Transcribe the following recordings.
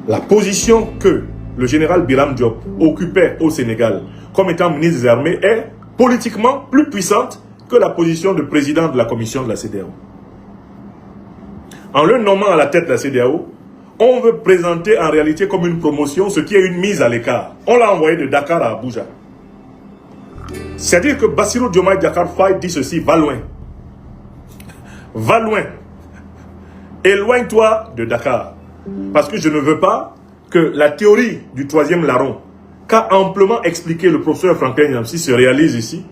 La position que le général Biram Diop occupait au Sénégal comme étant ministre des Armées est politiquement plus puissante que la position de président de la commission de la CEDEAO. En le nommant à la tête de la CEDEAO, on veut présenter en réalité comme une promotion ce qui est une mise à l'écart. On l'a envoyé de Dakar à Abuja. C'est-à-dire que Bassirou Diomaye Diakhar Faye dit ceci, va loin. Va loin. Éloigne-toi de Dakar. Parce que je ne veux pas que la théorie du troisième larron qu'a amplement expliqué le professeur Franklin Nyamsi se réalise ici.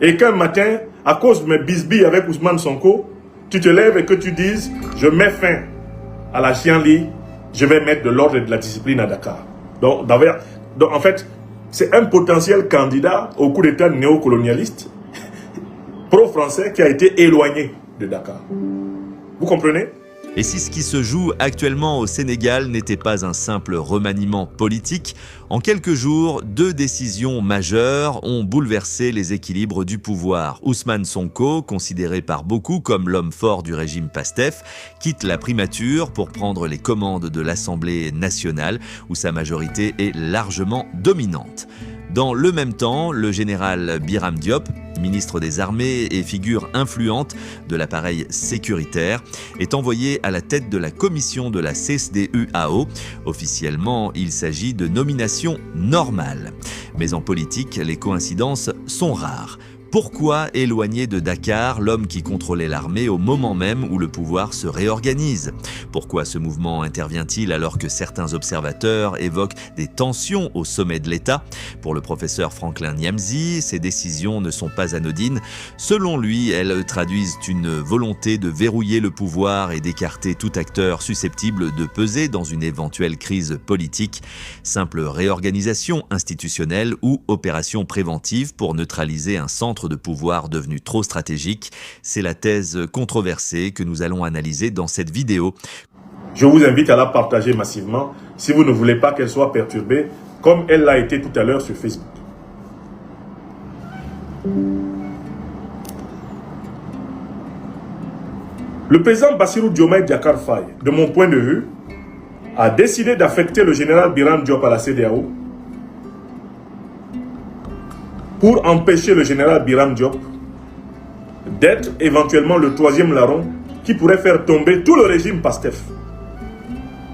Et qu'un matin, à cause de mes bisbilles avec Ousmane Sonko, tu te lèves et que tu dises, je mets fin à la chienlit, je vais mettre de l'ordre et de la discipline à Dakar. Donc en fait, c'est un potentiel candidat au coup d'état néocolonialiste pro-français qui a été éloigné de Dakar. Vous comprenez ? Et si ce qui se joue actuellement au Sénégal n'était pas un simple remaniement politique, en quelques jours, 2 décisions majeures ont bouleversé les équilibres du pouvoir. Ousmane Sonko, considéré par beaucoup comme l'homme fort du régime PASTEF, quitte la primature pour prendre les commandes de l'Assemblée nationale, où sa majorité est largement dominante. Dans le même temps, le général Biram Diop, ministre des Armées et figure influente de l'appareil sécuritaire, est envoyé à la tête de la commission de la CSDUAO. Officiellement, il s'agit de nominations normales. Mais en politique, les coïncidences sont rares. Pourquoi éloigner de Dakar l'homme qui contrôlait l'armée au moment même où le pouvoir se réorganise? Pourquoi ce mouvement intervient-il alors que certains observateurs évoquent des tensions au sommet de l'État? Pour le professeur Franklin Nyamsi, ces décisions ne sont pas anodines. Selon lui, elles traduisent une volonté de verrouiller le pouvoir et d'écarter tout acteur susceptible de peser dans une éventuelle crise politique. Simple réorganisation institutionnelle ou opération préventive pour neutraliser un centre de pouvoir devenu trop stratégique. C'est la thèse controversée que nous allons analyser dans cette vidéo. Je vous invite à la partager massivement si vous ne voulez pas qu'elle soit perturbée comme elle l'a été tout à l'heure sur Facebook. Le président Bassirou Diomaye Diakhar Faye, de mon point de vue, a décidé d'affecter le général Biram Diop à la CEDEAO pour empêcher le général Biram Diop d'être éventuellement le troisième larron qui pourrait faire tomber tout le régime PASTEF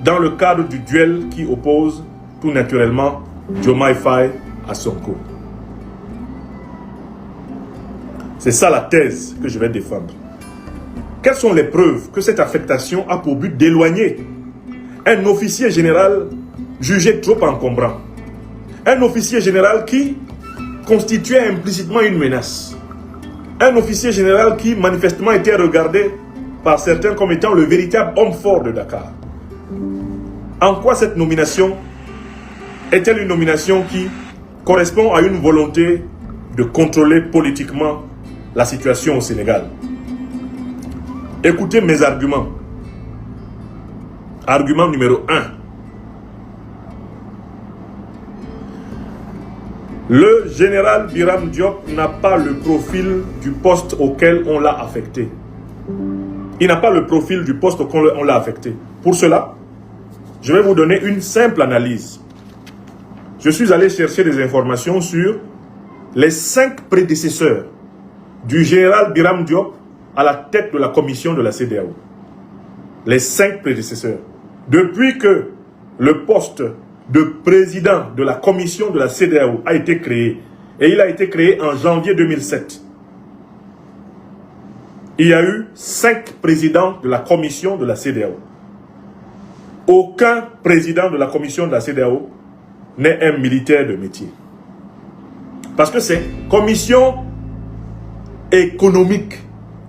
dans le cadre du duel qui oppose tout naturellement Diomaye Faye à Sonko. C'est ça la thèse que je vais défendre. Quelles sont les preuves que cette affectation a pour but d'éloigner un officier général jugé trop encombrant? Un officier général qui constituait implicitement une menace. Un officier général qui manifestement était regardé par certains comme étant le véritable homme fort de Dakar. En quoi cette nomination est-elle une nomination qui correspond à une volonté de contrôler politiquement la situation au Sénégal? Écoutez mes arguments. Argument numéro 1. Le général Biram Diop n'a pas le profil du poste auquel on l'a affecté. Il n'a pas le profil du poste auquel on l'a affecté. Pour cela, je vais vous donner une simple analyse. Je suis allé chercher des informations sur les 5 prédécesseurs du général Biram Diop à la tête de la commission de la CEDEAO. Les 5 prédécesseurs. Depuis que le poste de président de la commission de la CEDEAO a été créé, et il a été créé en janvier 2007. Il y a eu 5 présidents de la commission de la CEDEAO. Aucun président de la commission de la CEDEAO n'est un militaire de métier. Parce que c'est commission économique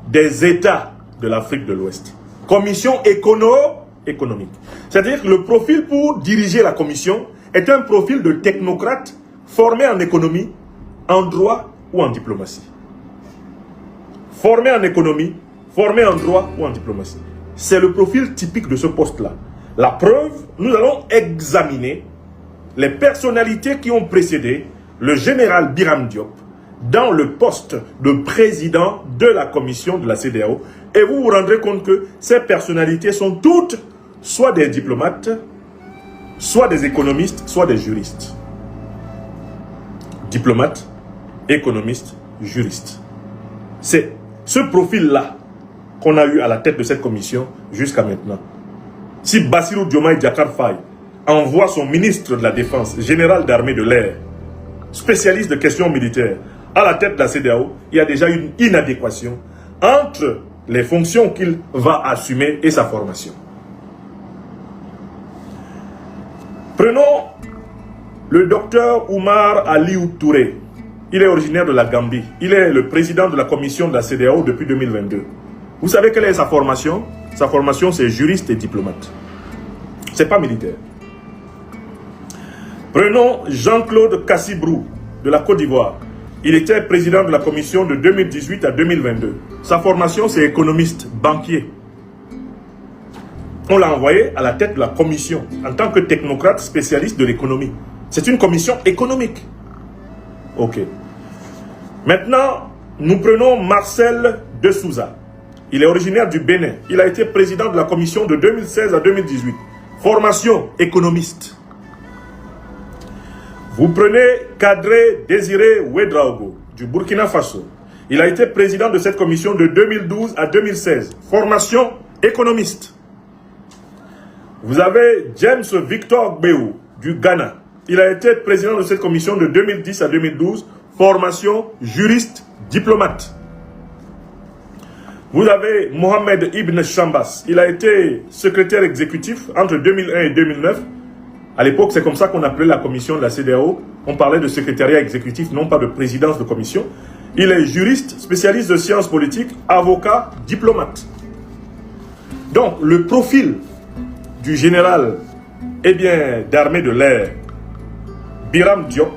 des États de l'Afrique de l'Ouest. Commission économique. C'est-à-dire que le profil pour diriger la commission est un profil de technocrate formé en économie, en droit ou en diplomatie. Formé en économie, formé en droit ou en diplomatie. C'est le profil typique de ce poste-là. La preuve, nous allons examiner les personnalités qui ont précédé le général Biram Diop dans le poste de président de la commission de la CEDEAO. Et vous vous rendrez compte que ces personnalités sont toutes soit des diplomates, soit des économistes, soit des juristes. Diplomates, économistes, juristes. C'est ce profil-là qu'on a eu à la tête de cette commission jusqu'à maintenant. Si Bassirou Diomaye Diakhar Faye envoie son ministre de la Défense, général d'armée de l'air, spécialiste de questions militaires, à la tête de la CEDEAO, il y a déjà une inadéquation entre les fonctions qu'il va assumer et sa formation. Prenons le docteur Oumar Aliou Touré. Il est originaire de la Gambie. Il est le président de la commission de la CEDEAO depuis 2022. Vous savez quelle est sa formation? Sa formation, c'est juriste et diplomate. Ce n'est pas militaire. Prenons Jean-Claude Cassibrou de la Côte d'Ivoire. Il était président de la commission de 2018 à 2022. Sa formation, c'est économiste, banquier. On l'a envoyé à la tête de la commission en tant que technocrate spécialiste de l'économie. C'est une commission économique. Ok. Maintenant, nous prenons Marcel de Souza. Il est originaire du Bénin. Il a été président de la commission de 2016 à 2018. Formation économiste. Vous prenez Kadré Désiré Ouedraogo du Burkina Faso. Il a été président de cette commission de 2012 à 2016. Formation économiste. Vous avez James Victor Gbéou du Ghana. Il a été président de cette commission de 2010 à 2012. Formation juriste diplomate. Vous avez Mohamed Ibn Chambas. Il a été secrétaire exécutif entre 2001 et 2009. À l'époque, c'est comme ça qu'on appelait la commission de la CEDEAO. On parlait de secrétariat exécutif, non pas de présidence de commission. Il est juriste, spécialiste de sciences politiques, avocat, diplomate. Donc, le profil du général d'armée de l'air, Biram Diop,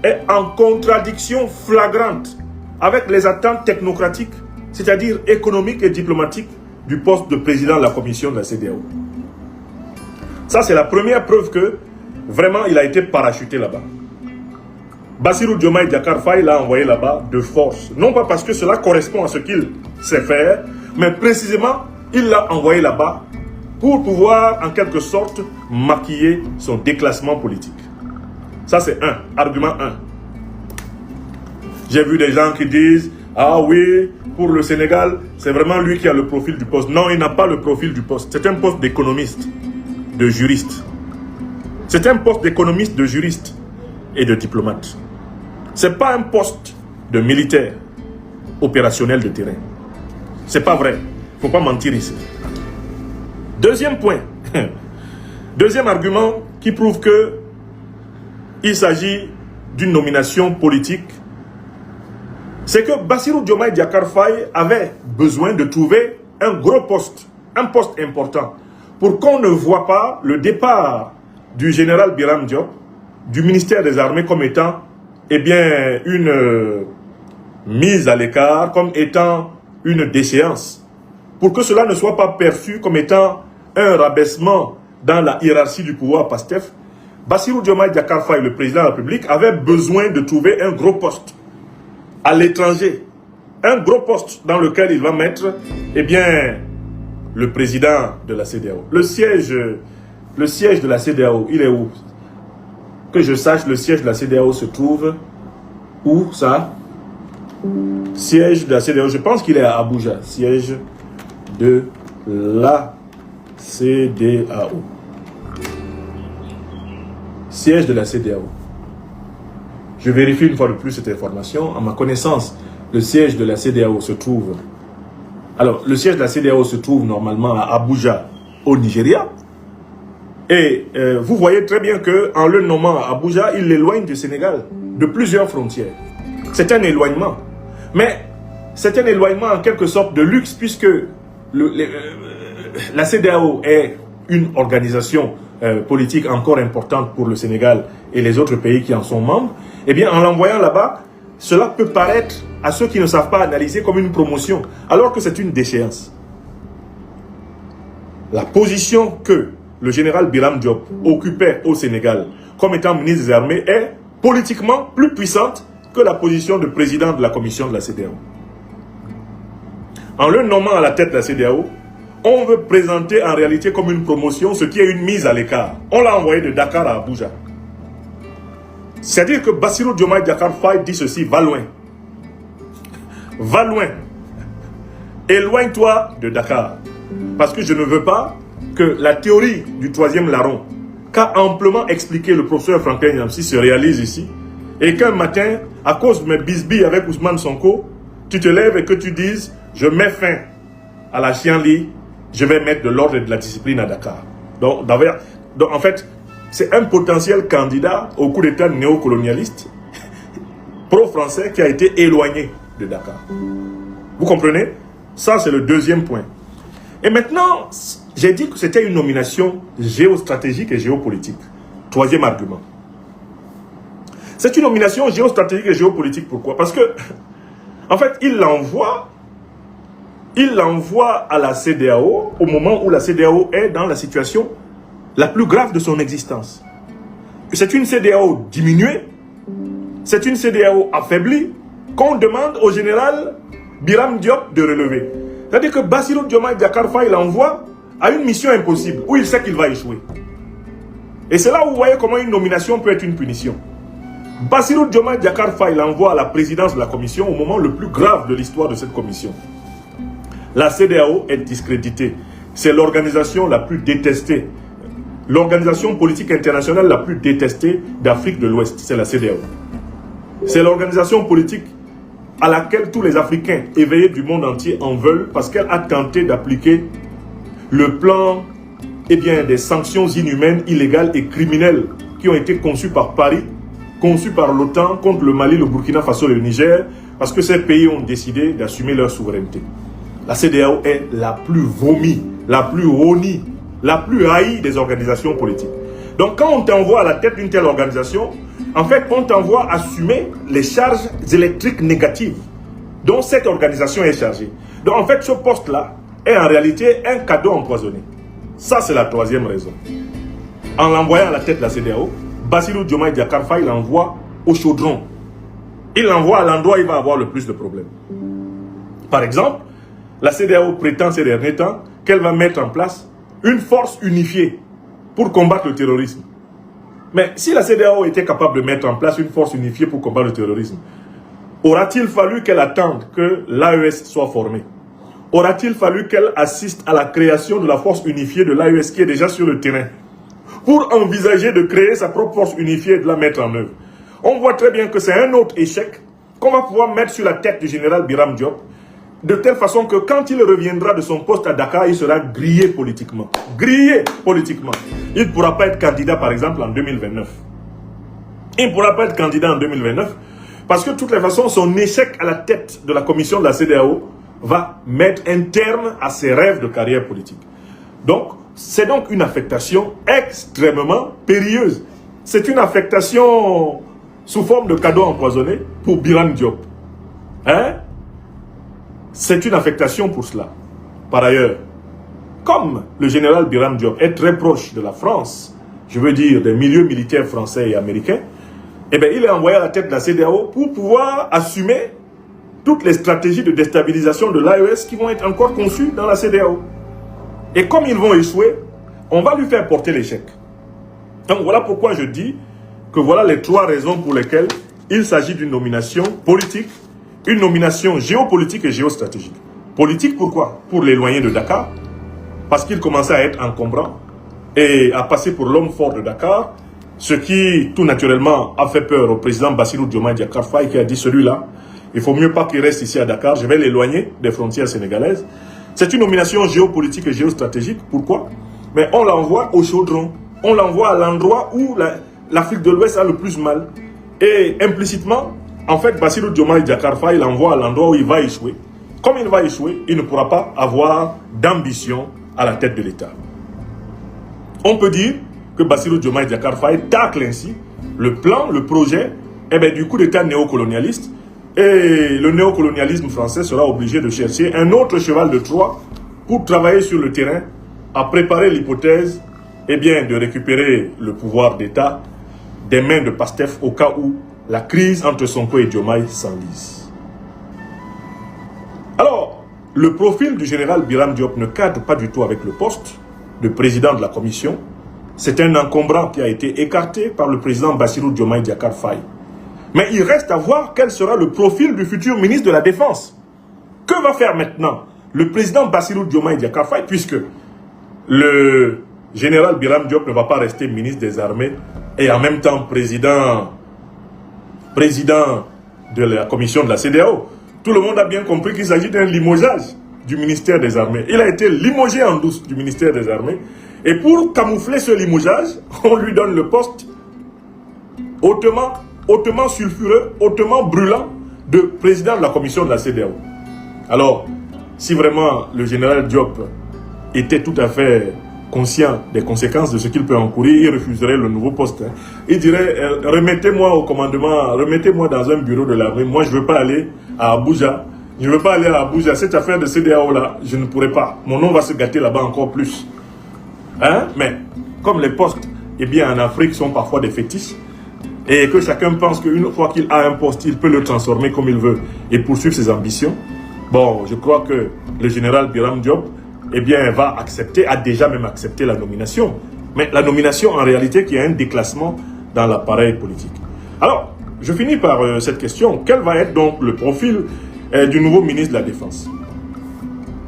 est en contradiction flagrante avec les attentes technocratiques, c'est-à-dire économiques et diplomatiques, du poste de président de la commission de la CEDEAO. Ça, c'est la première preuve que vraiment il a été parachuté là-bas. Bassirou Diomaye Diakhar Faye l'a envoyé là-bas de force. Non pas parce que cela correspond à ce qu'il sait faire, mais précisément, il l'a envoyé là-bas pour pouvoir, en quelque sorte, maquiller son déclassement politique. Ça, c'est argument 1. J'ai vu des gens qui disent « Ah oui, pour le Sénégal, c'est vraiment lui qui a le profil du poste. » Non, il n'a pas le profil du poste. C'est un poste d'économiste, de juriste. C'est un poste d'économiste, de juriste et de diplomate. Ce n'est pas un poste de militaire opérationnel de terrain. Ce n'est pas vrai. Il ne faut pas mentir ici. Deuxième point. Deuxième argument qui prouve que il s'agit d'une nomination politique, c'est que Bassirou Diomaye Diakhar Faye avait besoin de trouver un gros poste, un poste important, pour qu'on ne voit pas le départ du général Biram Diop du ministère des Armées comme étant une mise à l'écart, comme étant une déchéance, pour que cela ne soit pas perçu comme étant un rabaissement dans la hiérarchie du pouvoir PASTEF. Bassirou Diomaye Diakhar Faye, le président de la République, avait besoin de trouver un gros poste à l'étranger. Un gros poste dans lequel il va mettre, le président de la CEDEAO. Le siège de la CEDEAO, il est où? Que je sache, le siège de la CEDEAO se trouve où, ça? Siège de la CEDEAO, je pense qu'il est à Abuja. Siège de la CEDEAO. Siège de la CEDEAO. Je vérifie une fois de plus cette information. À ma connaissance, le siège de la CEDEAO se trouve... Alors, le siège de la CEDEAO se trouve normalement à Abuja, au Nigeria. Et vous voyez très bien qu'en le nommant à Abuja, il l'éloigne du Sénégal, de plusieurs frontières. C'est un éloignement. Mais c'est un éloignement en quelque sorte de luxe, puisque la CEDEAO est une organisation politique encore importante pour le Sénégal et les autres pays qui en sont membres. Eh bien, en l'envoyant là-bas, cela peut paraître à ceux qui ne savent pas analyser comme une promotion, alors que c'est une déchéance. La position que le général Biram Diop occupait au Sénégal comme étant ministre des Armées est politiquement plus puissante que la position de président de la commission de la CEDEAO. En le nommant à la tête de la CEDEAO, On veut présenter en réalité comme une promotion ce qui est une mise à l'écart. On l'a envoyé de Dakar à Abuja. C'est-à-dire que Bassirou Diomaye Diakhar Faye dit ceci, va loin. Va loin. Éloigne-toi de Dakar. Parce que je ne veux pas que la théorie du troisième larron qu'a amplement expliqué le professeur Franklin Yamsi se réalise ici. Et qu'un matin, à cause de mes bisbilles avec Ousmane Sonko, tu te lèves et que tu dises, je mets fin à la chienlit, je vais mettre de l'ordre et de la discipline à Dakar. Donc en fait, c'est un potentiel candidat au coup d'état néocolonialiste pro-français qui a été éloigné de Dakar. Vous comprenez? Ça, c'est le deuxième point. Et maintenant, j'ai dit que c'était une nomination géostratégique et géopolitique. Troisième argument. C'est une nomination géostratégique et géopolitique. Pourquoi? Parce que, en fait, il l'envoie à la CEDEAO au moment où la CEDEAO est dans la situation la plus grave de son existence. C'est une CEDEAO diminuée, c'est une CEDEAO affaiblie qu'on demande au général Biram Diop de relever. C'est-à-dire que Bassirou Diomaye Diakhar Faye l'envoie à une mission impossible où il sait qu'il va échouer. Et c'est là où vous voyez comment une nomination peut être une punition. Bassirou Diomaye Diakhar Faye l'envoie à la présidence de la commission au moment le plus grave de l'histoire de cette commission. La CEDEAO est discréditée. C'est l'organisation la plus détestée. L'organisation politique internationale la plus détestée d'Afrique de l'Ouest, c'est la CEDEAO. C'est l'organisation politique à laquelle tous les Africains éveillés du monde entier en veulent parce qu'elle a tenté d'appliquer le plan des sanctions inhumaines, illégales et criminelles qui ont été conçues par Paris, conçues par l'OTAN contre le Mali, le Burkina Faso et le Niger, parce que ces pays ont décidé d'assumer leur souveraineté. La CEDEAO est la plus vomie, la plus honnie, la plus haïe des organisations politiques. Donc quand on t'envoie à la tête d'une telle organisation, en fait on t'envoie assumer les charges électriques négatives dont cette organisation est chargée. Donc en fait ce poste-là est en réalité un cadeau empoisonné. Ça c'est la troisième raison. En l'envoyant à la tête de la CEDEAO, Bassirou Diomaye Diakhar Faye l'envoie au chaudron. Il l'envoie à l'endroit où il va avoir le plus de problèmes. Par exemple, la CEDEAO prétend ces derniers temps qu'elle va mettre en place une force unifiée pour combattre le terrorisme. Mais si la CEDEAO était capable de mettre en place une force unifiée pour combattre le terrorisme, aura-t-il fallu qu'elle attende que l'AES soit formée? Aura-t-il fallu qu'elle assiste à la création de la force unifiée de l'AES qui est déjà sur le terrain pour envisager de créer sa propre force unifiée et de la mettre en œuvre? On voit très bien que c'est un autre échec qu'on va pouvoir mettre sur la tête du général Biram Diop, de telle façon que quand il reviendra de son poste à Dakar, il sera grillé politiquement. Grillé politiquement. Il ne pourra pas être candidat, par exemple, en 2029. Il ne pourra pas être candidat en 2029 parce que de toutes les façons, son échec à la tête de la commission de la CEDEAO va mettre un terme à ses rêves de carrière politique. Donc, c'est donc une affectation extrêmement périlleuse. C'est une affectation sous forme de cadeau empoisonné pour Biram Diop. Hein? C'est une affectation pour cela. Par ailleurs, comme le général Biram Diop est très proche de la France, je veux dire des milieux militaires français et américains, eh bien, il est envoyé à la tête de la CEDEAO pour pouvoir assumer toutes les stratégies de déstabilisation de l'AES qui vont être encore conçues dans la CEDEAO. Et comme ils vont échouer, on va lui faire porter l'échec. Donc voilà pourquoi je dis que voilà les trois raisons pour lesquelles il s'agit d'une nomination politique, une nomination géopolitique et géostratégique. Politique, pourquoi? Pour l'éloigner de Dakar, parce qu'il commençait à être encombrant et à passer pour l'homme fort de Dakar, ce qui, tout naturellement, a fait peur au président Bassirou Diomaye Diakhar Faye qui a dit celui-là, il faut mieux pas qu'il reste ici à Dakar, je vais l'éloigner des frontières sénégalaises. C'est une nomination géopolitique et géostratégique. Pourquoi? Mais on l'envoie au chaudron, on l'envoie à l'endroit où l'Afrique de l'Ouest a le plus mal. Et implicitement, en fait, Bassirou Diomaye Diakhar Faye l'envoie à l'endroit où il va échouer. Comme il va échouer, il ne pourra pas avoir d'ambition à la tête de l'État. On peut dire que Bassirou Diomaye Diakhar Faye tacle ainsi le plan, le projet du coup d'État néocolonialiste. Et le néocolonialisme français sera obligé de chercher un autre cheval de Troie pour travailler sur le terrain, à préparer l'hypothèse de récupérer le pouvoir d'État des mains de Pastef au cas où la crise entre Sonko et Diomaye s'enlise. Alors, le profil du général Biram Diop ne cadre pas du tout avec le poste de président de la commission. C'est un encombrant qui a été écarté par le président Bassirou Diomaye Diakhar Faye. Mais il reste à voir quel sera le profil du futur ministre de la Défense. Que va faire maintenant le président Bassirou Diomaye Diakhar Faye, puisque le général Biram Diop ne va pas rester ministre des Armées et en même temps président de la commission de la CEDEAO. Tout le monde a bien compris qu'il s'agit d'un limogeage du ministère des Armées. Il a été limogé en douce du ministère des Armées. Et pour camoufler ce limogeage, on lui donne le poste hautement sulfureux, hautement brûlant de président de la commission de la CEDEAO. Alors, si vraiment le général Diop était tout à fait conscient des conséquences de ce qu'il peut encourir, il refuserait le nouveau poste. Il dirait, remettez-moi au commandement, remettez-moi dans un bureau de l'armée. Moi, je ne veux pas aller à Abuja. Je ne veux pas aller à Abuja. Cette affaire de CEDEAO-là, je ne pourrais pas. Mon nom va se gâter là-bas encore plus. Hein? Mais, comme les postes, eh bien, en Afrique, sont parfois des fétiches, et que chacun pense qu'une fois qu'il a un poste, il peut le transformer comme il veut et poursuivre ses ambitions. Bon, je crois que le général Biram Diop, eh bien, va accepter, a déjà même accepté la nomination. Mais la nomination, en réalité, qui a un déclassement dans l'appareil politique. Alors, je finis par cette question. Quel va être donc le profil du nouveau ministre de la Défense?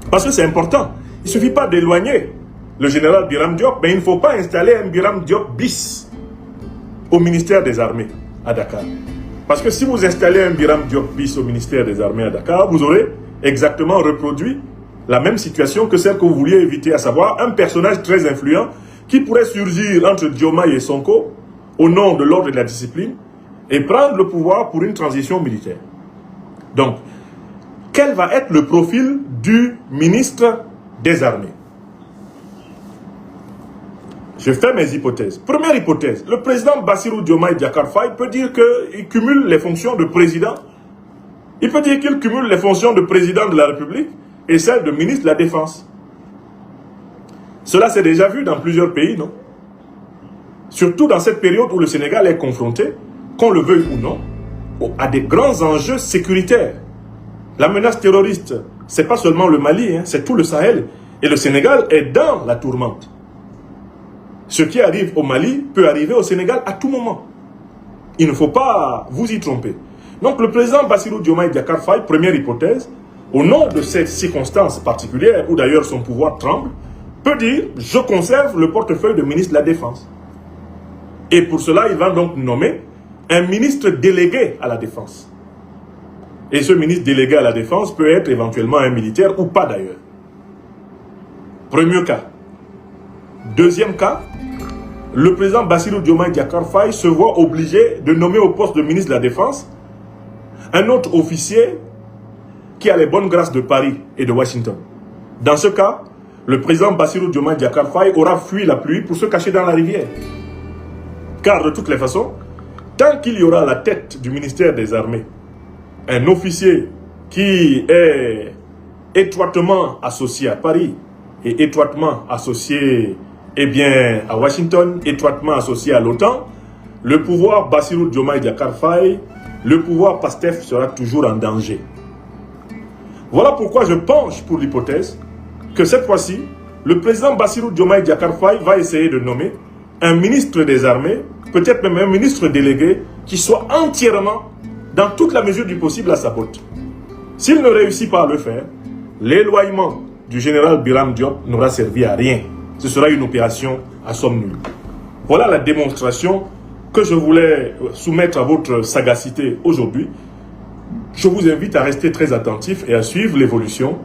Parce que c'est important. Il ne suffit pas d'éloigner le général Biram Diop, mais il ne faut pas installer un Biram Diop bis au ministère des Armées à Dakar. Parce que si vous installez un Biram Diop bis au ministère des Armées à Dakar, vous aurez exactement reproduit la même situation que celle que vous vouliez éviter, à savoir un personnage très influent qui pourrait surgir entre Diomaye et Sonko au nom de l'ordre et de la discipline et prendre le pouvoir pour une transition militaire. Donc, quel va être le profil du ministre des Armées? Je fais mes hypothèses. Première hypothèse, le président Bassirou Diomaye Diakhar Faye peut dire qu'il cumule les fonctions de président. Il peut dire qu'il cumule les fonctions de président de la République et celles de ministre de la Défense. Cela s'est déjà vu dans plusieurs pays, non? Surtout dans cette période où le Sénégal est confronté, qu'on le veuille ou non, à des grands enjeux sécuritaires. La menace terroriste, ce n'est pas seulement le Mali, hein, c'est tout le Sahel. Et le Sénégal est dans la tourmente. Ce qui arrive au Mali peut arriver au Sénégal à tout moment. Il ne faut pas vous y tromper. Donc le président Bassirou Diomaye Diakhar Faye, première hypothèse, au nom de cette circonstance particulière, où d'ailleurs son pouvoir tremble, peut dire « je conserve le portefeuille de ministre de la Défense ». Et pour cela, il va donc nommer un ministre délégué à la Défense. Et ce ministre délégué à la Défense peut être éventuellement un militaire ou pas d'ailleurs. Premier cas. Deuxième cas, le président Bassirou Diomaye Diakhar Faye se voit obligé de nommer au poste de ministre de la Défense un autre officier qui a les bonnes grâces de Paris et de Washington. Dans ce cas, le président Bassirou Diomaye Diakhar Faye aura fui la pluie pour se cacher dans la rivière. Car de toutes les façons, tant qu'il y aura à la tête du ministère des Armées un officier qui est étroitement associé à Paris et étroitement associé à Washington, étroitement associé à l'OTAN, le pouvoir Bassirou Diomaye Diakhar Faye, le pouvoir PASTEF sera toujours en danger. Voilà pourquoi je penche pour l'hypothèse que cette fois-ci, le président Bassirou Diomaye Diakhar Faye va essayer de nommer un ministre des Armées, peut-être même un ministre délégué, qui soit entièrement, dans toute la mesure du possible, à sa botte. S'il ne réussit pas à le faire, l'éloignement du général Biram Diop n'aura servi à rien. Ce sera une opération à somme nulle. Voilà la démonstration que je voulais soumettre à votre sagacité aujourd'hui. Je vous invite à rester très attentif et à suivre l'évolution.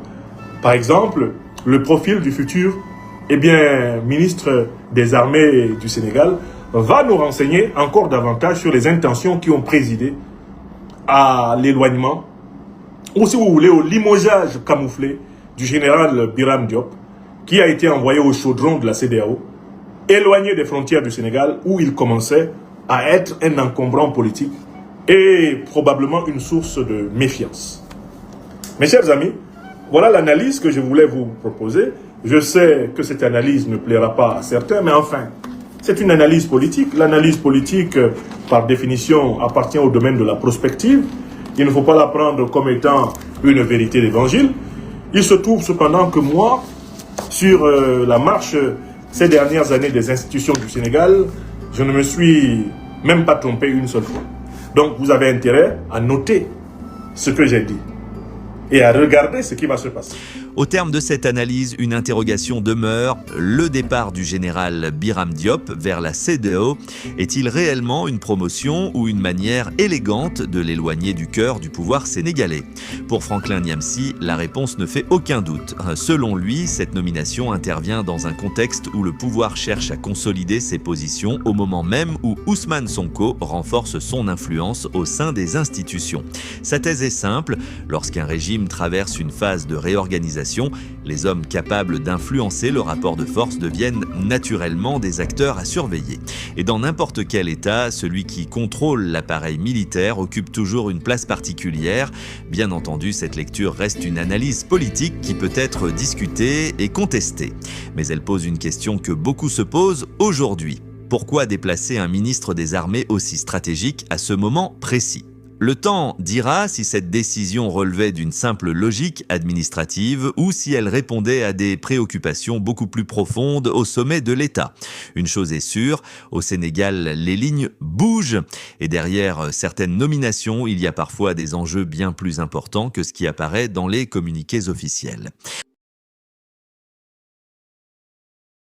Par exemple, le profil du futur ministre des Armées du Sénégal va nous renseigner encore davantage sur les intentions qui ont présidé à l'éloignement, ou si vous voulez, au limogeage camouflé du général Biram Diop, qui a été envoyé au chaudron de la CEDEAO, éloigné des frontières du Sénégal, où il commençait à être un encombrant politique et probablement une source de méfiance. Mes chers amis, voilà l'analyse que je voulais vous proposer. Je sais que cette analyse ne plaira pas à certains, mais enfin, c'est une analyse politique. L'analyse politique, par définition, appartient au domaine de la prospective. Il ne faut pas la prendre comme étant une vérité d'évangile. Il se trouve cependant que moi, sur la marche ces dernières années des institutions du Sénégal, je ne me suis même pas trompé une seule fois. Donc vous avez intérêt à noter ce que j'ai dit et à regarder ce qui va se passer. Au terme de cette analyse, une interrogation demeure. Le départ du général Biram Diop vers la CEDEAO est-il réellement une promotion ou une manière élégante de l'éloigner du cœur du pouvoir sénégalais? Pour Franklin Nyamsi, la réponse ne fait aucun doute. Selon lui, cette nomination intervient dans un contexte où le pouvoir cherche à consolider ses positions au moment même où Ousmane Sonko renforce son influence au sein des institutions. Sa thèse est simple, lorsqu'un régime traverse une phase de réorganisation, les hommes capables d'influencer le rapport de force deviennent naturellement des acteurs à surveiller. Et dans n'importe quel État, celui qui contrôle l'appareil militaire occupe toujours une place particulière. Bien entendu, cette lecture reste une analyse politique qui peut être discutée et contestée. Mais elle pose une question que beaucoup se posent aujourd'hui. Pourquoi déplacer un ministre des Armées aussi stratégique à ce moment précis ? Le temps dira si cette décision relevait d'une simple logique administrative ou si elle répondait à des préoccupations beaucoup plus profondes au sommet de l'État. Une chose est sûre, au Sénégal, les lignes bougent et derrière certaines nominations, il y a parfois des enjeux bien plus importants que ce qui apparaît dans les communiqués officiels.